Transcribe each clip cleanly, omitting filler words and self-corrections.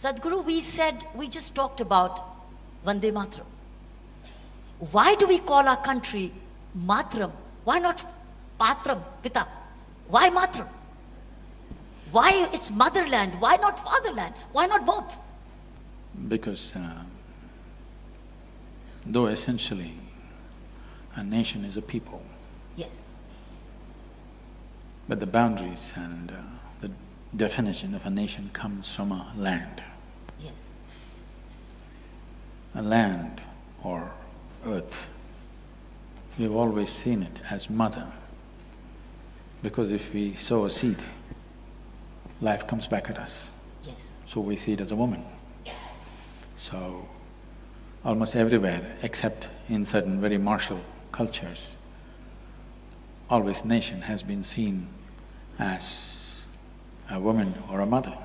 Sadhguru, we just talked about Vande Mataram. Why do we call our country Matram? Why not Patram, Pita? Why Matram? Why it's motherland? Why not fatherland? Why not both? Because though essentially a nation is a people, Yes. but the boundaries and the definition of a nation comes from a land. Yes. A land or earth, we've always seen it as mother, because if we sow a seed, life comes back at us. Yes. So we see it as a woman. So, almost everywhere except in certain very martial cultures, always nation has been seen as a woman or a mother,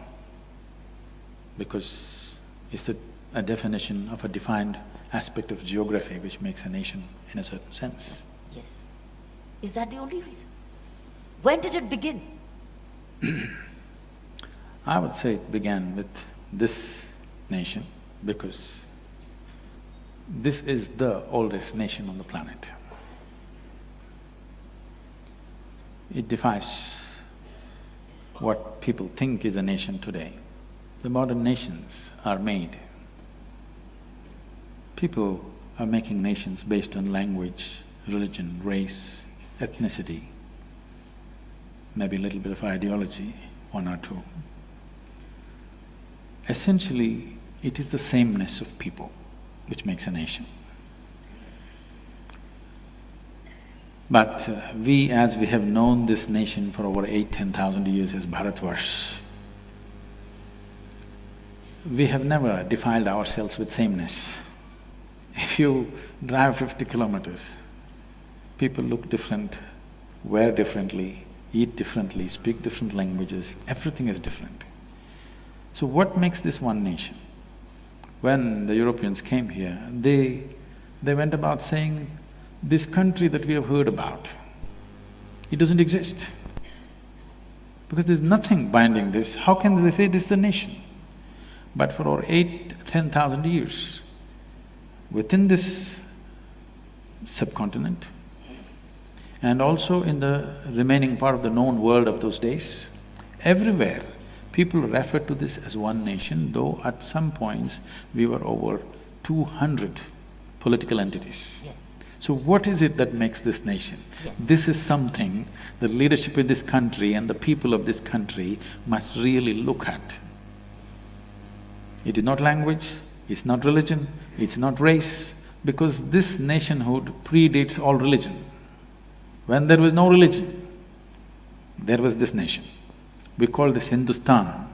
because it's a definition of a defined aspect of geography which makes a nation in a certain sense. Yes. Is that the only reason? When did it begin? I would say it began with this nation because this is the oldest nation on the planet. It defies what people think is a nation today. The modern nations are made. People are making nations based on language, religion, race, ethnicity, maybe a little bit of ideology, one or two. Essentially, it is the sameness of people which makes a nation. But we, as we have known this nation for over 8,000–10,000 years as Bharatvarsh, we have never defiled ourselves with sameness. If you drive 50 kilometers, people look different, wear differently, eat differently, speak different languages, everything is different. So what makes this one nation? When the Europeans came here, they went about saying, this country that we have heard about, it doesn't exist. Because there's nothing binding this, how can they say this is a nation? But for over 8–10,000 years, within this subcontinent and also in the remaining part of the known world of those days, everywhere people refer to this as one nation, though at some points we were over 200 political entities. Yes. So what is it that makes this nation? Yes. This is something the leadership in this country and the people of this country must really look at. It is not language, it's not religion, it's not race, because this nationhood predates all religion. When there was no religion, there was this nation. We call this Hindustan.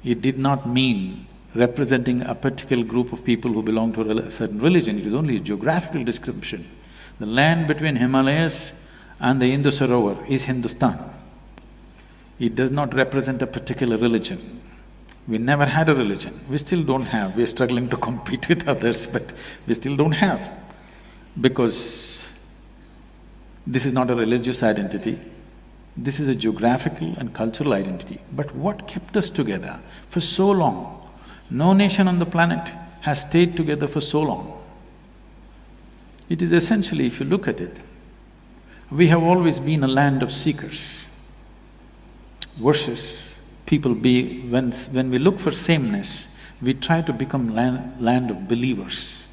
It did not mean representing a particular group of people who belong to a certain religion, it was only a geographical description. The land between Himalayas and the Indus Sarovar is Hindustan. It does not represent a particular religion. We never had a religion, we still don't have, we're struggling to compete with others, but we still don't have. Because this is not a religious identity, this is a geographical and cultural identity. But what kept us together for so long? No nation on the planet has stayed together for so long. It is essentially, if you look at it, we have always been a land of seekers versus people be… When we look for sameness, we try to become land of believers.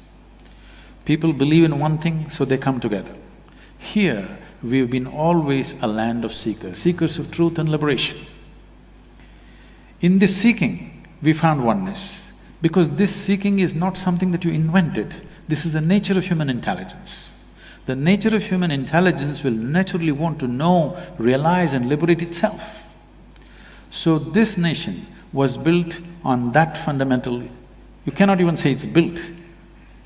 People believe in one thing, so they come together. Here, we've been always a land of seekers, seekers of truth and liberation. In this seeking, we found oneness, because this seeking is not something that you invented, this is the nature of human intelligence. The nature of human intelligence will naturally want to know, realize and liberate itself. So this nation was built on that fundamental… You cannot even say it's built.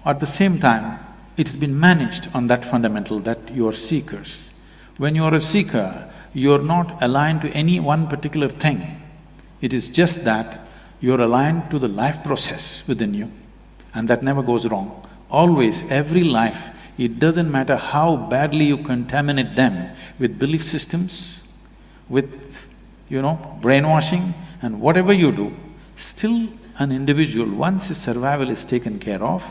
At the same time, it has been managed on that fundamental that you are seekers. When you are a seeker, you are not aligned to any one particular thing. It is just that you are aligned to the life process within you, and that never goes wrong. Always, every life, it doesn't matter how badly you contaminate them with belief systems, with brainwashing and whatever you do, still An individual, once his survival is taken care of,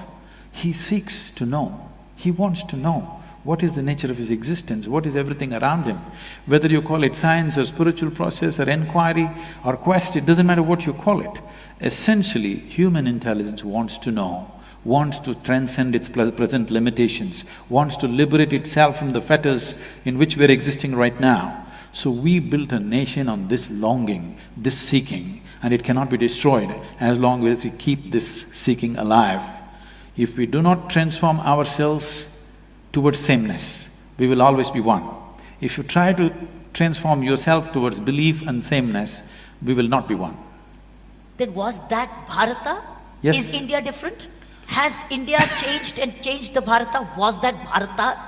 he seeks to know, he wants to know what is the nature of his existence, what is everything around him. Whether you call it science or spiritual process or inquiry or quest, it doesn't matter what you call it. Essentially, human intelligence wants to know, wants to transcend its present limitations, wants to liberate itself from the fetters in which we're existing right now. So we built a nation on this longing, this seeking, and it cannot be destroyed as long as we keep this seeking alive. If we do not transform ourselves towards sameness, we will always be one. If you try to transform yourself towards belief and sameness, we will not be one. Then was that Bharata? Yes. Is India different? Has India changed and changed the Bharata? Was that Bharata?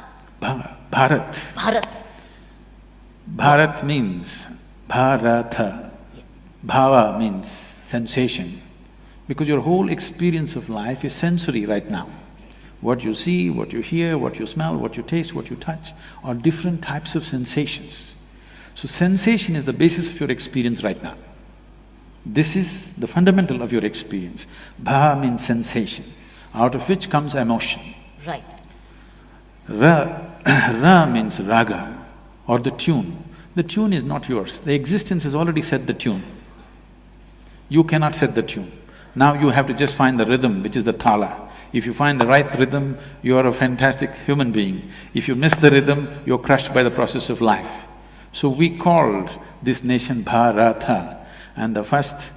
Bharat. Bharat. Bharat means Bharata. Bhava means sensation. Because your whole experience of life is sensory right now. What you see, what you hear, what you smell, what you taste, what you touch are different types of sensations. So sensation is the basis of your experience right now. This is the fundamental of your experience. Bha means sensation, out of which comes emotion. Right. Ra means raga, or the tune. The tune is not yours. The existence has already set the tune. You cannot set the tune. Now you have to just find the rhythm, which is the thala. If you find the right rhythm, you are a fantastic human being. If you miss the rhythm, you're crushed by the process of life. So we called this nation Bharata, and the first,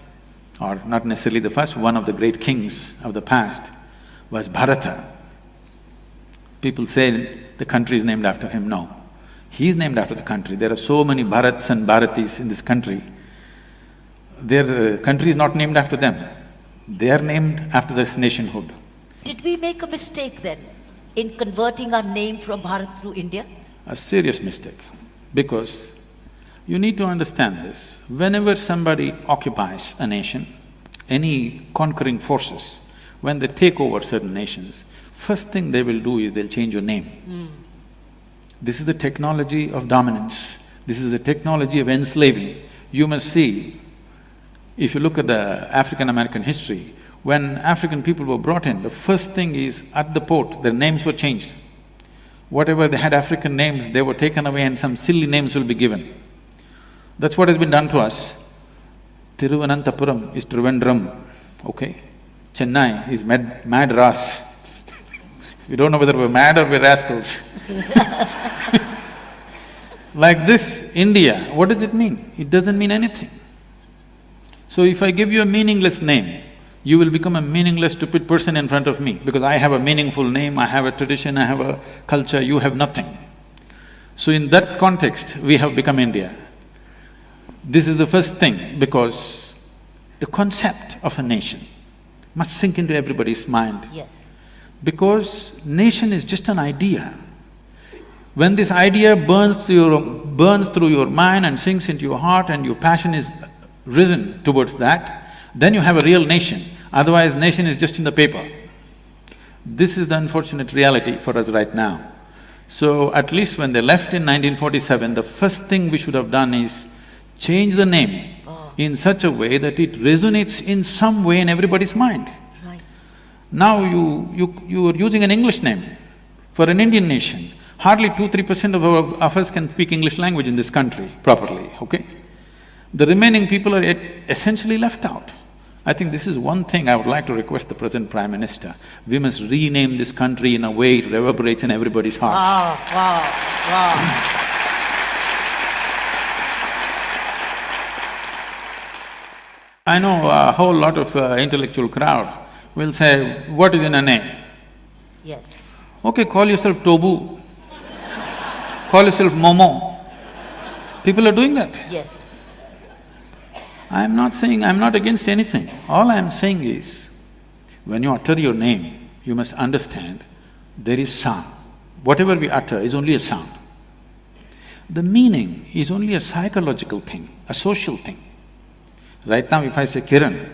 or not necessarily the first, one of the great kings of the past was Bharata. People say the country is named after him. No, he is named after the country. There are so many Bharats and Bharatis in this country. Their country is not named after them. They are named after this nationhood. Did we make a mistake then in converting our name from Bharat through India? A serious mistake, because you need to understand this. Whenever somebody occupies a nation, any conquering forces, when they take over certain nations, first thing they will do is they'll change your name. This is the technology of dominance. This is the technology of enslaving. You must see, if you look at the African-American history, when African people were brought in, the first thing is, at the port, their names were changed. Whatever they had African names, they were taken away and some silly names will be given. That's what has been done to us. Thiruvananthapuram is Trivandrum, okay? Chennai is Madras. We don't know whether we're mad or we're rascals. Like this, India, what does it mean? It doesn't mean anything. So if I give you a meaningless name, you will become a meaningless, stupid person in front of me, because I have a meaningful name, I have a tradition, I have a culture, you have nothing. So in that context, we have become India. This is the first thing, because the concept of a nation must sink into everybody's mind. Yes. Because nation is just an idea. When this idea burns through your mind and sinks into your heart and your passion is risen towards that, then you have a real nation. Otherwise, nation is just in the paper. This is the unfortunate reality for us right now. So at least when they left in 1947, the first thing we should have done is change the name in such a way that it resonates in some way in everybody's mind. Right. Now you are using an English name for an Indian nation. Hardly 2–3% of us can speak English language in this country properly, okay? The remaining people are essentially left out. I think this is one thing I would like to request the present Prime Minister. We must rename this country in a way it reverberates in everybody's hearts. Wow. I know a whole lot of intellectual crowd will say, what is in a name? Yes. Okay, call yourself Tobu, call yourself Momo. People are doing that. Yes. I'm not saying… I'm not against anything. All I'm saying is, when you utter your name, you must understand there is sound. Whatever we utter is only a sound. The meaning is only a psychological thing, a social thing. Right now if I say Kiran,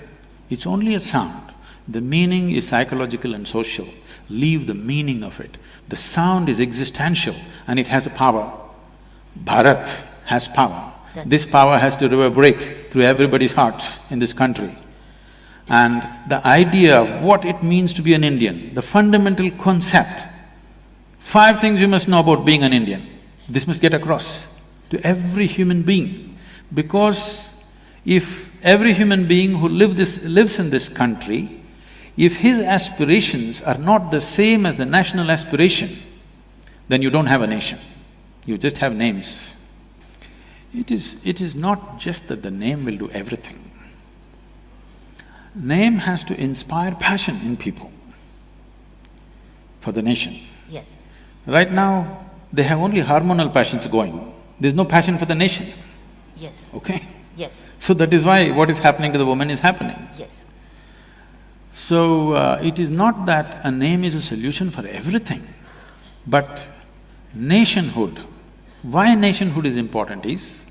it's only a sound. The meaning is psychological and social. Leave the meaning of it. The sound is existential and it has a power. Bharat has power. This power has to reverberate through everybody's hearts in this country. And the idea of what it means to be an Indian, the fundamental concept, 5 things you must know about being an Indian. This must get across to every human being. Because if every human being who lives in this country, if his aspirations are not the same as the national aspiration, then you don't have a nation, you just have names. It is not just that the name will do everything. Name has to inspire passion in people for the nation. Yes. Right now, they have only hormonal passions going. There's no passion for the nation. Yes. Okay? Yes. So that is why what is happening to the woman is happening. Yes. So, it is not that a name is a solution for everything, but nationhood. Why nationhood is important is,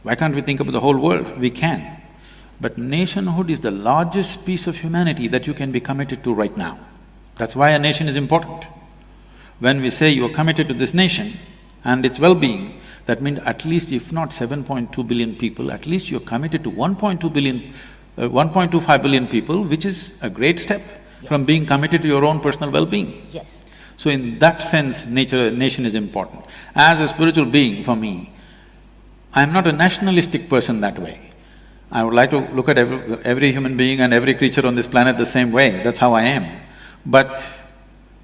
why can't we think about the whole world? We can. But nationhood is the largest piece of humanity that you can be committed to right now. That's why a nation is important. When we say you are committed to this nation and its well-being, that means at least if not 7.2 billion people, at least you're committed to 1.2 billion, 1.25 billion people, which is a great step from being committed to your own personal well-being. Yes. So in that sense, nation is important. As a spiritual being, for me, I'm not a nationalistic person that way. I would like to look at every human being and every creature on this planet the same way, that's how I am. But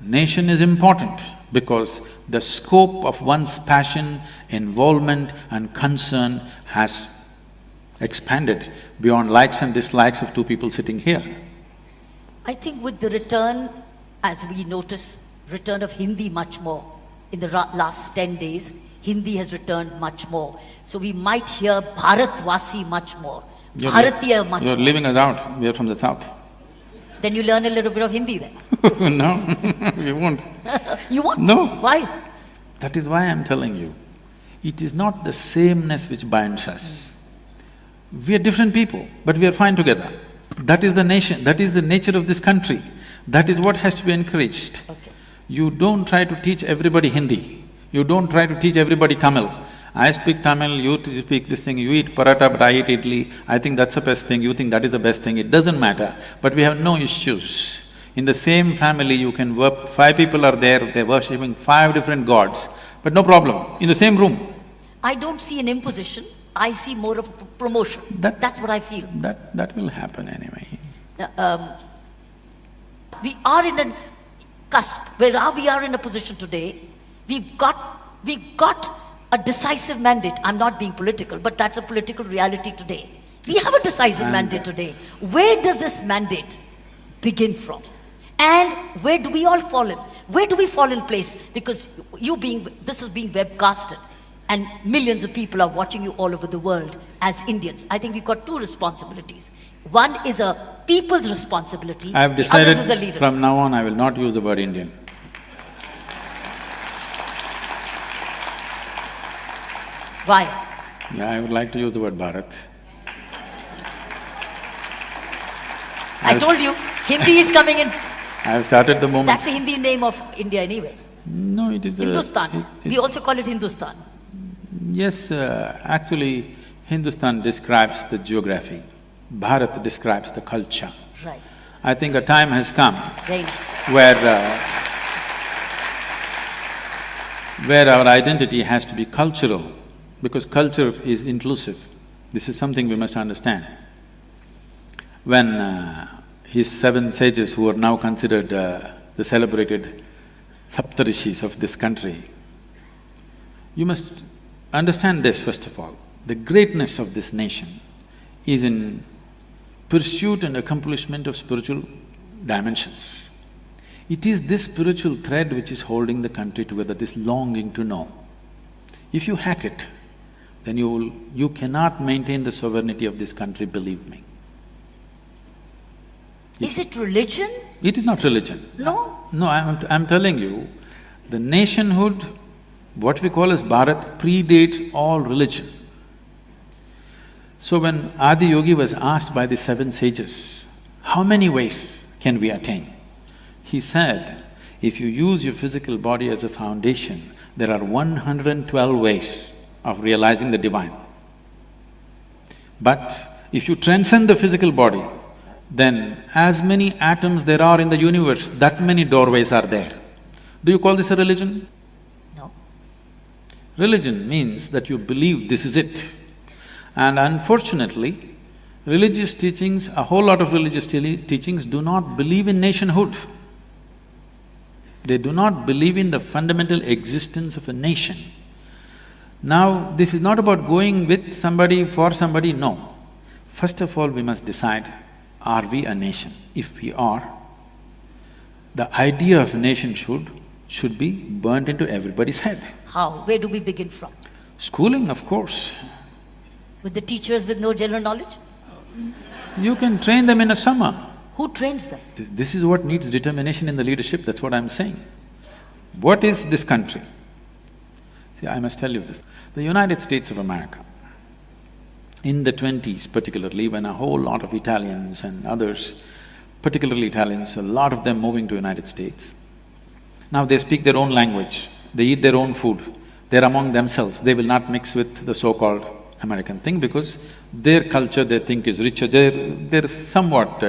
nation is important because the scope of one's passion, involvement and concern has expanded beyond likes and dislikes of 2 people sitting here. I think with the return, as we notice, return of Hindi much more. In the last 10 days, Hindi has returned much more. So we might hear Bharatvasi much more, Bharatiya much more. You're leaving us out, we are from the south. Then you learn a little bit of Hindi then. No, we won't. You won't? No. Why? That is why I'm telling you, it is not the sameness which binds us. We are different people, but we are fine together. That is the nation, that is the nature of this country. That is what has to be encouraged. Okay. You don't try to teach everybody Hindi. You don't try to teach everybody Tamil. I speak Tamil, you speak this thing, you eat paratha but I eat idli, I think that's the best thing, you think that is the best thing, it doesn't matter. But we have no issues. In the same family you can work… 5 people are there, they're worshipping 5 different gods, but no problem, in the same room. I don't see an imposition, I see more of a promotion. That's what I feel. That will happen anyway. We are in a cusp, we are in a position today, we've got a decisive mandate. I'm not being political, but that's a political reality today. We have a decisive mandate today. Where does this mandate begin from? And where do we all fall in? Where do we fall in place? Because this is being webcasted and millions of people are watching you all over the world as Indians. I think we've got 2 responsibilities. One is a people's responsibility, I have the other is a decided leader's. from now on I will not use the word Indian. Why? Yeah, I would like to use the word Bharat. I told you, Hindi is coming in. I have started the moment… That's the Hindi name of India anyway. No, it is Hindustan. We also call it Hindustan. Yes, actually, Hindustan describes the geography, Bharat describes the culture. Right. I think a time has come Very nice. where our identity has to be cultural, because culture is inclusive. This is something we must understand. When his 7 sages who are now considered the celebrated Saptarishis of this country, you must understand this first of all. The greatness of this nation is in pursuit and accomplishment of spiritual dimensions. It is this spiritual thread which is holding the country together, this longing to know. If you hack it, then you cannot maintain the sovereignty of this country, believe me. Is it religion? It is not religion. No? No, I'm telling you, the nationhood, what we call as Bharat, predates all religion. So when Adi Yogi was asked by the 7 sages, how many ways can we attain? He said, if you use your physical body as a foundation, there are 112 ways of realizing the divine. But if you transcend the physical body, then as many atoms there are in the universe, that many doorways are there. Do you call this a religion? No. Religion means that you believe this is it. And unfortunately, religious teachings, a whole lot of religious teachings do not believe in nationhood. They do not believe in the fundamental existence of a nation. Now, this is not about going with somebody, for somebody, no. First of all, we must decide, are we a nation? If we are, the idea of a nation should be burnt into everybody's head. How? Where do we begin from? Schooling, of course. With the teachers with no general knowledge? You can train them in a summer. Who trains them? This is what needs determination in the leadership, that's what I'm saying. What is this country? See, I must tell you this. The United States of America, in the 20s particularly, when a whole lot of Italians and others, particularly Italians, a lot of them moving to United States, now they speak their own language, they eat their own food, they're among themselves, they will not mix with the so-called American thing because their culture they think is richer, they're somewhat,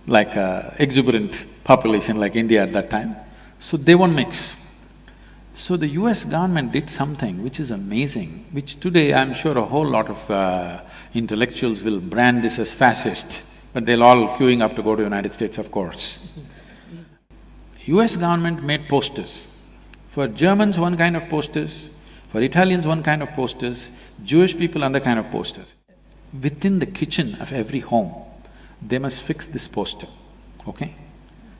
like a exuberant population like India at that time, so they won't mix. So the US government did something which is amazing, which today I'm sure a whole lot of intellectuals will brand this as fascist, but they'll all queuing up to go to United States, of course. US government made posters. For Germans, one kind of posters, for Italians, one kind of posters, Jewish people, another kind of posters. Within the kitchen of every home, they must fix this poster, okay?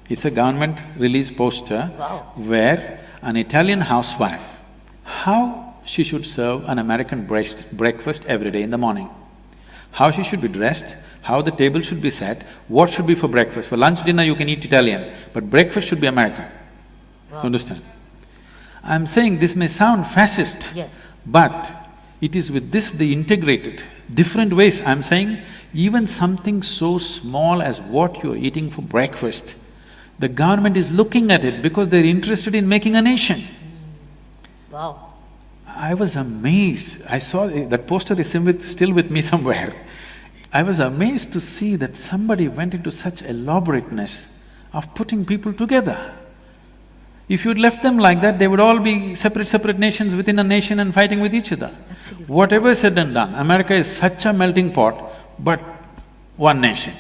It's a government-released poster. Wow. Where an Italian housewife, how she should serve an American breakfast every day in the morning, how she should be dressed, how the table should be set, what should be for breakfast. For lunch, dinner you can eat Italian, but breakfast should be American. Wow. You understand? I'm saying this may sound fascist, Yes. but it is with this they integrated different ways. I'm saying even something so small as what you're eating for breakfast, the government is looking at it because they're interested in making a nation. Wow. I was amazed. I saw that poster is still with me somewhere. I was amazed to see that somebody went into such elaborateness of putting people together. If you'd left them like that, they would all be separate nations within a nation and fighting with each other. Absolutely. Whatever said and done, America is such a melting pot, but one nation,